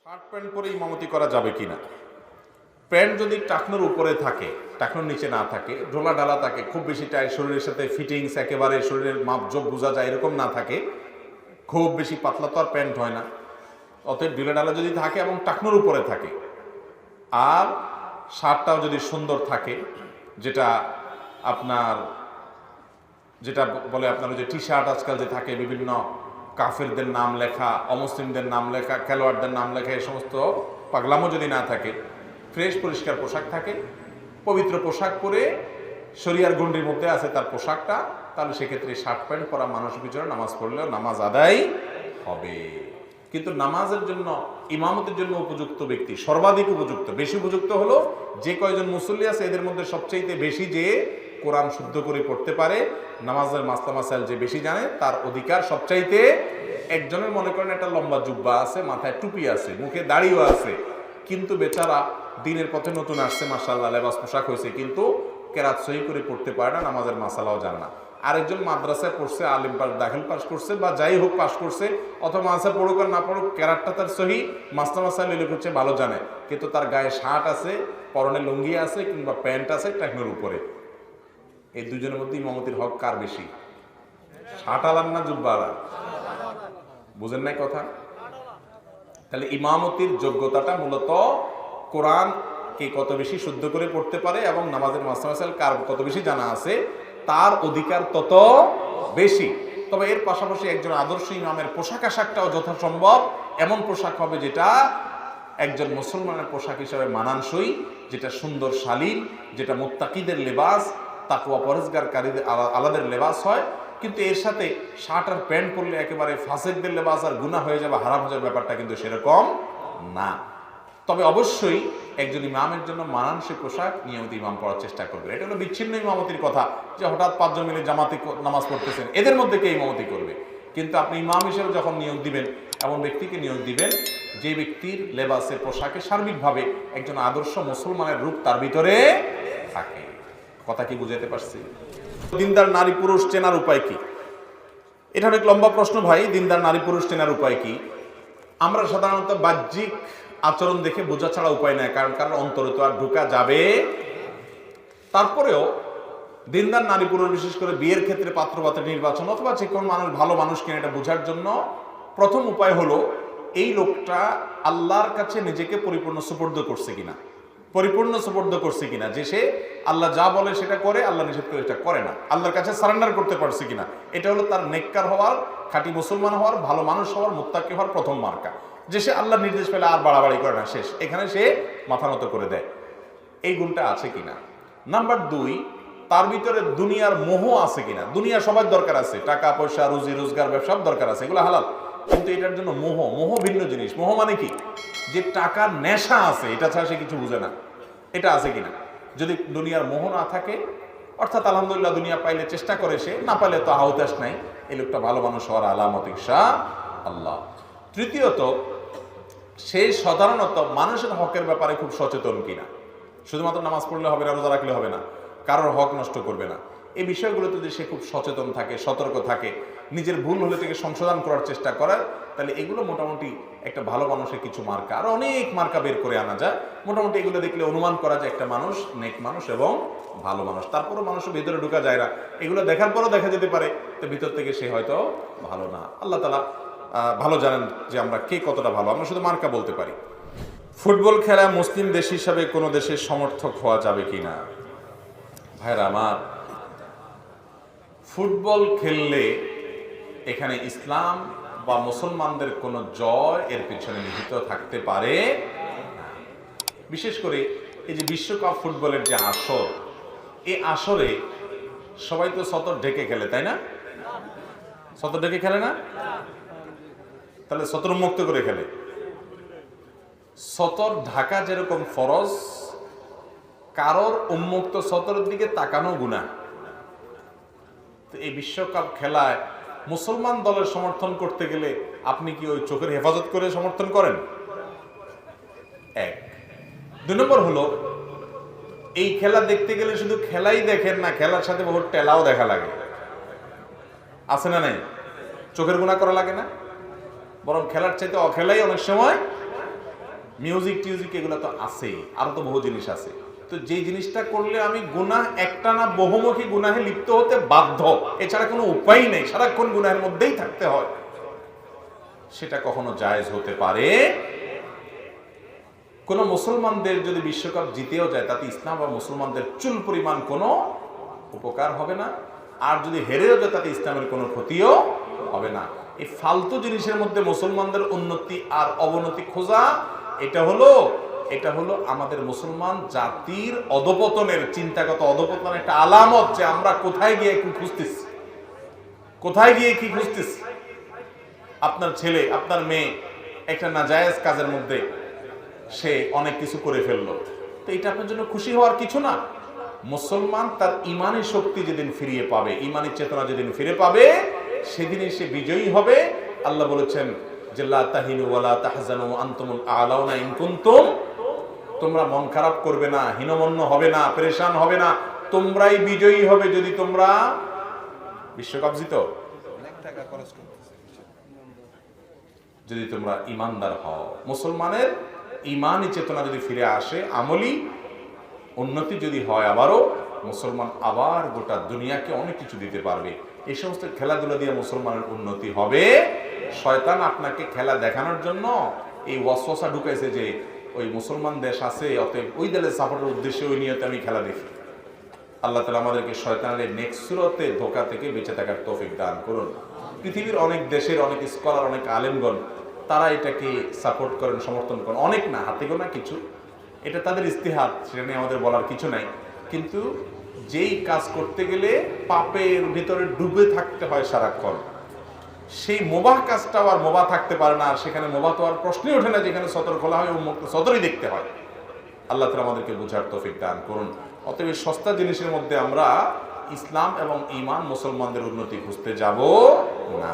Shirt pant পরে ইমামতি করা যাবে কিনা? প্যান্ট যদি টাকনোর উপরে থাকে, টাকনোর নিচে না থাকে, ঢোলা ঢালা থাকে, খুব বেশি টাইট, শরীরের সাথে ফিটিংস একেবারে শরীরের মাপজোপ বোঝা যায় এরকম না থাকে, খুব বেশি পাতলা তো আর প্যান্ট হয় না, অতএব ঢিলা ঢালা যদি থাকে এবং টাকনোর উপরে থাকে, আর শার্টটাও যদি সুন্দর থাকে, যেটা আপনার যেটা বলে আপনার যে টি শার্ট আজকাল যে থাকে বিভিন্ন কাফেরদের নাম লেখা, অমুসলিমদের নাম লেখা, খেলোয়াড়দের নাম লেখা, এই সমস্ত পাগলামো যদি না থাকে, ফ্রেশ পরিষ্কার পোশাক থাকে, পবিত্র পোশাক পরে শরিয়ার গণ্ডির মধ্যে আছে তার পোশাকটা, তাহলে সেক্ষেত্রে শার্ট প্যান্ট পরা মানুষ পিছনে নামাজ পড়লেও নামাজ আদায় হবে। কিন্তু নামাজের জন্য, ইমামতের জন্য উপযুক্ত ব্যক্তি, সর্বাধিক উপযুক্ত, বেশি উপযুক্ত হলো যে কয়জন মুসল্লি আছে এদের মধ্যে সবচাইতে বেশি যে কোরআন শুদ্ধ করে পড়তে পারে, নামাজের মাসলা মাসাইল যে বেশি জানে, তার অধিকার সবচাইতে। একজনের মনে করেন একটা লম্বা জুব্বা আছে, মাথায় টুপি আছে, মুখে দাড়িও আছে, কিন্তু বেচারা দিনের পথে নতুন আসছে, মাশাআল্লাহ লেবাস পোশাক হয়েছে, কিন্তু কেরাত সহি করে পড়তে পারে না, নামাজের মাসালাও জানে না। আরেকজন মাদ্রাসায় পড়ছে, আলিম পাস, দাখিল পাস করছে, বা যাই হোক পাস করছে, অথবা মাদ্রাসায় পড়ুক আর না পড়ুক, কেরাতটা তার সহি, মাসলা মাসাইল এলে করছে ভালো জানে, কিন্তু তার গায়ে শার্ট আছে, পরনে লুঙ্গি আছে, কিংবা প্যান্ট আছে টাকনোর উপরে। এই দুজনের মধ্যে ইমামতির হক কার বেশি? শার্ট আলান না জুব্বা আলান? বুঝেন নাই কথা? তাহলে ইমামতির যোগ্যতাটা মূলত কোরআন কে কত বেশি শুদ্ধ করে পড়তে পারে এবং নামাজের মাসলা মাসাইল কার কত বেশি জানা আছে, তার অধিকার তত বেশি। তবে এর পাশাপাশি একজন আদর্শ ইমামের পোশাক আশাকটাও যথাসম্ভব এমন পোশাক হবে যেটা একজন মুসলমানের পোশাক হিসাবে মানানসই, যেটা সুন্দর শালীন, যেটা মুত্তাকিদের লেবাস, তাকওয়া পরহেজগারকারীদের আলাদের লেবাস হয়। কিন্তু এর সাথে শার্ট আর প্যান্ট পরলে একেবারে ফাসেকদের লেবাস আর গুনাহ হয়ে যাবে, হারাম হয়ে যাবে, ব্যাপারটা কিন্তু সেরকম না। তবে অবশ্যই একজন ইমামের জন্য মানানসই পোশাক নিয়মিত ইমাম পড়ার চেষ্টা করবে। এটা হলো বিচ্ছিন্ন ইমামতির কথা, যে হঠাৎ পাঁচজন মিলে জামাতে নামাজ পড়তেছেন, এদের মধ্যে কে ইমামতি করবে? কিন্তু আপনি ইমাম হিসেবে যখন নিয়োগ দিবেন, এমন ব্যক্তিকে নিয়োগ দিবেন যে ব্যক্তির লেবাসে, পোশাকে সার্বিকভাবে একজন আদর্শ মুসলমানের রূপ তার ভিতরে থাকে। কথা কি বুঝাতে পারছি? দিনদার নারী পুরুষ চেনার উপায় কি? এটা অনেক লম্বা প্রশ্ন ভাই। দিনদার নারী পুরুষ চেনার উপায় কি? আমরা সাধারণত বাহ্যিক আচরণ দেখে বোঝা ছাড়া উপায় নাই, কারণ কারণ অন্তরে তো আর ঢোকা যাবে। তারপরেও দিনদার নারী পুরুষ, বিশেষ করে বিয়ের ক্ষেত্রে পাত্রপাত্রী নির্বাচন অথবা যে কোনো মানুষ ভালো মানুষ কিনা এটা বোঝার জন্য প্রথম উপায় হলো এই লোকটা আল্লাহর কাছে নিজেকে পরিপূর্ণ সুপর্দ করছে কিনা, পরিপূর্ণ সুপর্দ করছে কিনা, যে সে আল্লাহ যা বলে সেটা করে, আল্লাহ নিষেধ করে সেটা করে না, আল্লাহর কাছে সারেন্ডার করতে পারছে কিনা। এটা হলো তার নেককার হওয়ার, খাঁটি মুসলমান হওয়ার, ভালো মানুষ হওয়ার, মুত্তাকি হওয়ার প্রথম মার্কা, যে সে আল্লাহর নির্দেশ পেলে আর বাড়াবাড়ি করে না, শেষ, এখানে সে মাথা নত করে দেয়। এই গুণটা আছে কিনা। নাম্বার 2, তার ভিতরে দুনিয়ার মোহ আছে কিনা। দুনিয়া সবার দরকার আছে, টাকা পয়সা, রুজি রোজগার, ব্যবসা দরকার আছে, এগুলো হালাল, কিন্তু এটার জন্য মোহ ভিন্ন জিনিস। মোহ মানে কি? যে টাকার নেশা আছে, এটা ছাড়া সে কিছু বুঝে না, এটা আছে কিনা। যদি দুনিয়ার মোহ না থাকে, অর্থাৎ আলহামদুলিল্লাহ দুনিয়া পাইলে চেষ্টা করে, সে না পাইলে তো হাউতাস নাই, এই লোকটা ভালো মানুষ হওয়ার আলামত ইনশাআল্লাহ। তৃতীয়ত, সে সাধারণত মানুষের হকের ব্যাপারে খুব সচেতন কিনা। শুধুমাত্র নামাজ পড়লে হবে না, রোজা রাখলে হবে না, কারোর হক নষ্ট করবে না, এই বিষয়গুলোতে যদি সে খুব সচেতন থাকে, সতর্ক থাকে, নিজের ভুল হলে থেকে সংশোধন করার চেষ্টা করে, তাহলে এগুলো মোটামুটি একটা ভালো মানুষের কিছু মার্কা। আর অনেক মার্কা বের করে আনা যায়, মোটামুটি এগুলো দেখলে অনুমান করা যায় একটা মানুষ নেক মানুষ এবং ভালো মানুষ। তারপরও মানুষের ভিতরে ঢোকা যায় না, এগুলো দেখার পরও দেখা যেতে পারে তো ভিতর থেকে সে হয়তো ভালো না। আল্লাহ তাআলা ভালো জানেন যে আমরা কে কতটা ভালো, আমরা শুধু মার্কা বলতে পারি। ফুটবল খেলা মুসলিম দেশ হিসাবে কোনো দেশের সমর্থক হওয়া যাবে কিনা? ভাইরা আমার, ফুটবল খেললে এখানে ইসলাম বা মুসলমানদের কোনো জয় এর পিছনে নিহিত থাকতে পারে না। বিশেষ করে এই যে বিশ্বকাপ ফুটবলের যে আসর, এই আসরে সবাই তো সতর ঢেকে খেলে, তাই না? সতর ঢেকে খেলে না? তাহলে সতর উন্মুক্ত করে খেলে। সতর ঢাকা যেরকম ফরজ, কারোর উন্মুক্ত সতরের দিকে তাকানো গুনাহ। তো এই বিশ্বকাপ খেলায় মুসলমান দলের সমর্থন করতে গেলে আপনি কি ওই চোখের হেফাজত করে সমর্থন করেন? 1। 2 নম্বর হলো, এই খেলা দেখতে গেলে শুধু খেলাই দেখেন না, খেলার সাথে বহু টেলাও দেখা লাগে, আছে না নাই? চোখের গুনাহ করা লাগে না? বরং খেলার চাইতে অখেলাই অনেক সময় মিউজিক টিউজিক এগুলো তো আছেই, আরো তো বহু জিনিস আছে। তো যে জিনিসটা করলে আমি গুনাহ একটা না বহুমুখী গুনাহে লিপ্ত হতে বাধ্য, এছাড়া কোনো উপায় নেই, সারাক্ষণ গুনাহের মধ্যেই থাকতে হয়, সেটা কখনো জায়েজ হতে পারে। কোন মুসলমানদের যদি বিশ্বকাপ জিতেও যায় তাতে ইসলাম বা মুসলমানদের চুল পরিমাণ কোনো উপকার হবে না, আর যদি হেরেও যায় তাতে ইসলামের কোনো ক্ষতিও হবে না। এই ফালতু জিনিসের মধ্যে মুসলমানদের উন্নতি আর অবনতি খোঁজা, এটা হলো আমাদের মুসলমান জাতির অধপতনের, চিন্তাগত অধপতনের একটা আলামত, যে আমরা কোথায় গিয়ে কি খুঁজতেছি। আপনার ছেলে, আপনার মেয়ে একটা নাজায়েজ কাজের মধ্যে সে অনেক কিছু করে ফেললো, তো এটা আপনার জন্য খুশি হওয়ার কিছু না। মুসলমান তার ইমানি শক্তি যেদিন ফিরিয়ে পাবে, ইমানি চেতনা যেদিন ফিরে পাবে, সেদিনই সে বিজয়ী হবে। আল্লাহ বলেছেন যে লা তাহিনু ওয়া লা তাহজানু আনতুমুল আ'লাউনা ইন কুনতুম, তোমরা মন খারাপ করবে না, হীনমন্য হবে না, পেরেশান হবে না, তোমরাই বিজয়ী হবে যদি তোমরা বিশ্বকাপ জিতো, যদি তোমরা ইমানদার হও। মুসলমানের ইমানি চেতনা যদি ফিরে আসে, আমলি উন্নতি যদি হয়, আবারও মুসলমান আবার গোটা দুনিয়াকে অনেক কিছু দিতে পারবে। এই সমস্ত খেলাধুলা দিয়ে মুসলমানের উন্নতি হবে। শয়তান আপনাকে খেলা দেখানোর জন্য এই ওয়াসওয়াসা ঢুকাইছে যে ওই মুসলমান দেশ আছে, অতএব ওই দলের সাপোর্টের উদ্দেশ্যে ওই নিয়তে আমি খেলা দেখি। আল্লাহ তাআলা আমাদেরকে শয়তানের নেক্সট সুরতে ধোঁকা থেকে বেঁচে থাকার তৌফিক দান করুন। পৃথিবীর অনেক দেশের অনেক স্কলার, অনেক আলেমগণ তারা এটাকে সাপোর্ট করেন, সমর্থন করেন, অনেক না, হাতে গোনা কিছু, এটা তাদের ইস্তিহাদ, সেটা নিয়ে আমাদের বলার কিছু নাই। কিন্তু যেই কাজ করতে গেলে পাপের ভিতরে ডুবে থাকতে হয় সারাক্ষণ, সেই মোবাহ কাজটাও আর মোবাহ থাকতে পারে না, আর সেখানে মোবাহ তো আর প্রশ্নই ওঠে না, যেখানে সতর খোলা হয় উন্মুক্ত সতরই দেখতে হয়। আল্লাহ তাআলা আমাদেরকে বুঝার তৌফিক দান করুন। অতএব সস্তা জিনিসের মধ্যে আমরা ইসলাম এবং ঈমান, মুসলমানদের উন্নতি খুঁজতে যাব না।